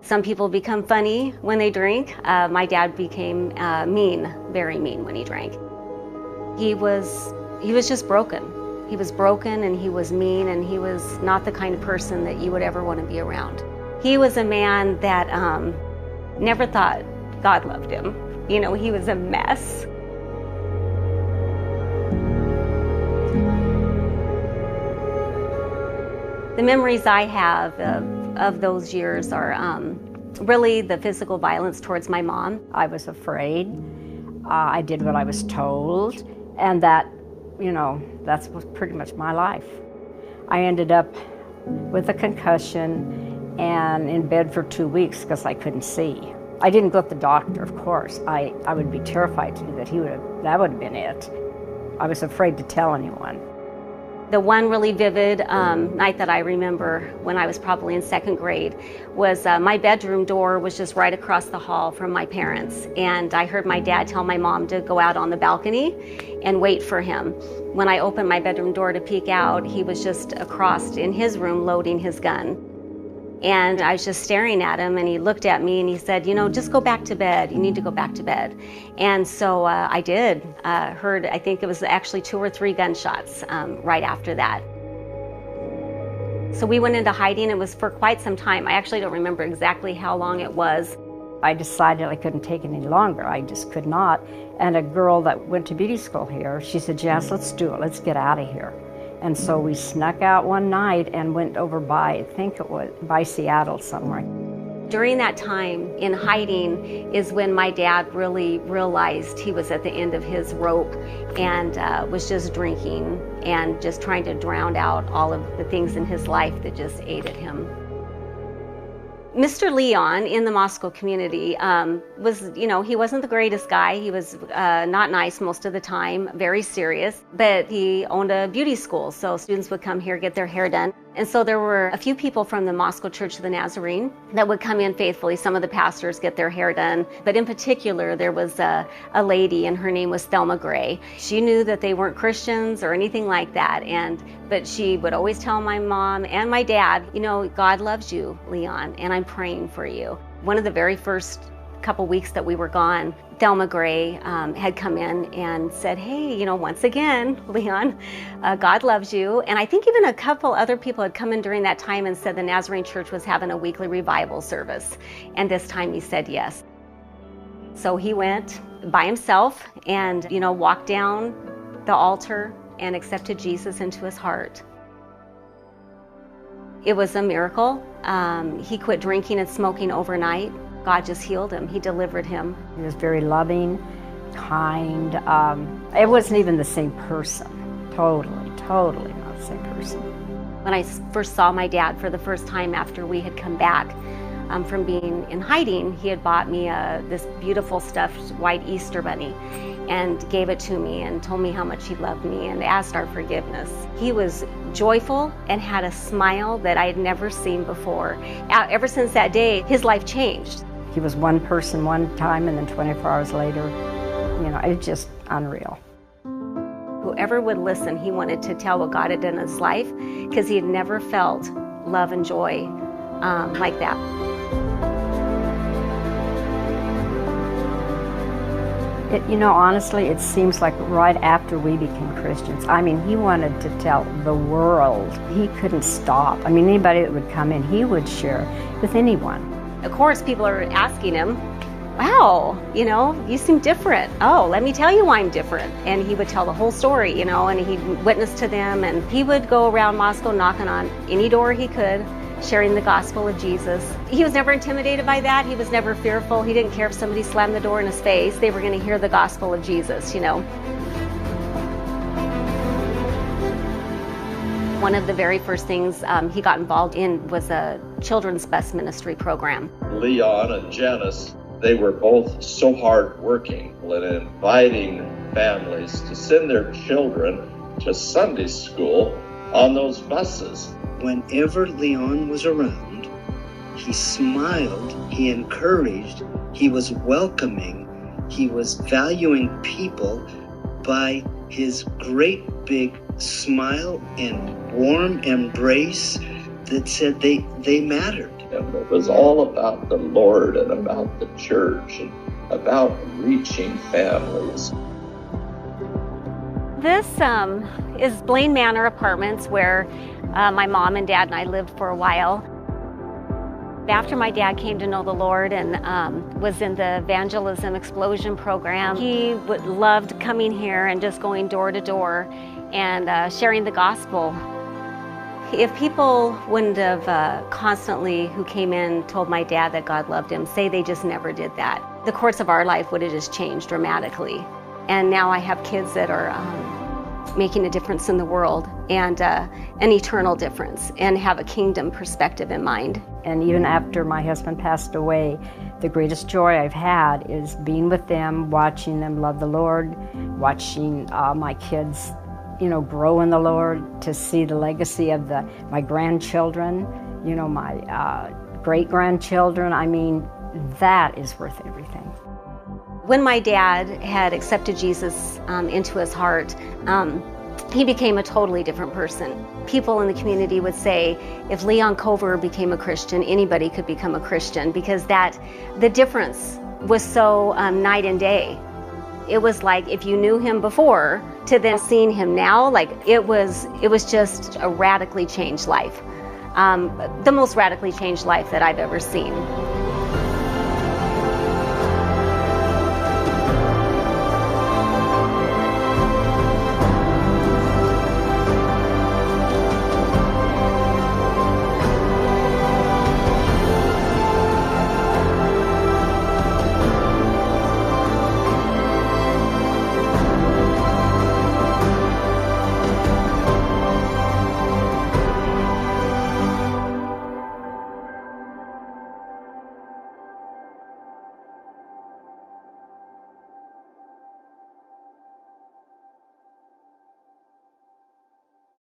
Some people become funny when they drink. My dad became mean, very mean when he drank. He was just broken. He was broken and he was mean, and he was not the kind of person that you would ever want to be around. He was a man that never thought God loved him. You know, he was a mess. The memories I have of those years are really the physical violence towards my mom. I was afraid. I did what I was told, and that, you know, that was pretty much my life. I ended up with a concussion and in bed for 2 weeks because I couldn't see. I didn't go to the doctor, of course. I would be terrified to do that. That would have been it. I was afraid to tell anyone. The one really vivid night that I remember when I was probably in second grade was my bedroom door was just right across the hall from my parents. And I heard my dad tell my mom to go out on the balcony and wait for him. When I opened my bedroom door to peek out, he was just across in his room loading his gun. And I was just staring at him, and he looked at me and he said, you know, just go back to bed. You need to go back to bed. And so I did. Heard, I think it was actually 2 or 3 gunshots right after that. So we went into hiding. It was for quite some time. I actually don't remember exactly how long it was. I decided I couldn't take it any longer. I just could not. And a girl that went to beauty school here, she said, Jess, let's do it. Let's get out of here. And so we snuck out one night and went over by, I think it was by Seattle somewhere. During that time in hiding is when my dad really realized he was at the end of his rope and was just drinking and just trying to drown out all of the things in his life that just ate at him. Mr. Leon in the Moscow community was, you know, he wasn't the greatest guy. He was not nice most of the time, very serious, but he owned a beauty school, so students would come here, get their hair done. And so there were a few people from the Moscow Church of the Nazarene that would come in faithfully. Some of the pastors get their hair done, but in particular there was a lady, and her name was Thelma Gray. She knew that they weren't Christians or anything like that, but she would always tell my mom and my dad, you know, God loves you, Leon, and I'm praying for you. One of the very first couple weeks that we were gone, Thelma Gray had come in and said, hey, you know, once again, Leon, God loves you. And I think even a couple other people had come in during that time and said the Nazarene Church was having a weekly revival service. And this time he said yes. So he went by himself and, you know, walked down the altar and accepted Jesus into his heart. It was a miracle. He quit drinking and smoking overnight. God just healed him. He delivered him. He was very loving, kind. It wasn't even the same person. Totally not the same person. When I first saw my dad for the first time after we had come back from being in hiding, he had bought me this beautiful stuffed white Easter bunny and gave it to me and told me how much he loved me and asked our forgiveness. He was joyful and had a smile that I had never seen before. Ever since that day, his life changed. He was one person one time, and then 24 hours later, you know, it's just unreal. Whoever would listen, he wanted to tell what God had done in his life because he had never felt love and joy like that. You know, honestly, it seems like right after we became Christians, I mean, he wanted to tell the world. He couldn't stop. I mean, anybody that would come in, he would share with anyone. Of course, people are asking him, wow, you know, you seem different. Oh, let me tell you why I'm different. And he would tell the whole story, you know, and he'd witness to them. And he would go around Moscow knocking on any door he could, sharing the gospel of Jesus. He was never intimidated by that. He was never fearful. He didn't care if somebody slammed the door in his face. They were going to hear the gospel of Jesus, you know. One of the very first things he got involved in was a children's bus ministry program. Leon and Janice, they were both so hardworking and inviting families to send their children to Sunday school on those buses. Whenever Leon was around, he smiled, he encouraged, he was welcoming, he was valuing people by his great big smile and warm embrace that said they mattered. him. It was all about the Lord and about the church and about reaching families. This is Blaine Manor Apartments, where my mom and dad and I lived for a while. After my dad came to know the Lord and was in the evangelism explosion program, he loved coming here and just going door to door and sharing the gospel. If people wouldn't have constantly, who came in, told my dad that God loved him, say they just never did that, the course of our life would have just changed dramatically. And now I have kids that are making a difference in the world, and an eternal difference, and have a kingdom perspective in mind. And even after my husband passed away, the greatest joy I've had is being with them, watching them love the Lord, watching my kids, grow in the Lord, to see the legacy of my grandchildren, my great-grandchildren. I mean, that is worth everything. When my dad had accepted Jesus into his heart, he became a totally different person. People in the community would say, if Leon Cover became a Christian, anybody could become a Christian, because the difference was so night and day. It was like if you knew him before to then seeing him now, like it was just a radically changed life. The most radically changed life that I've ever seen.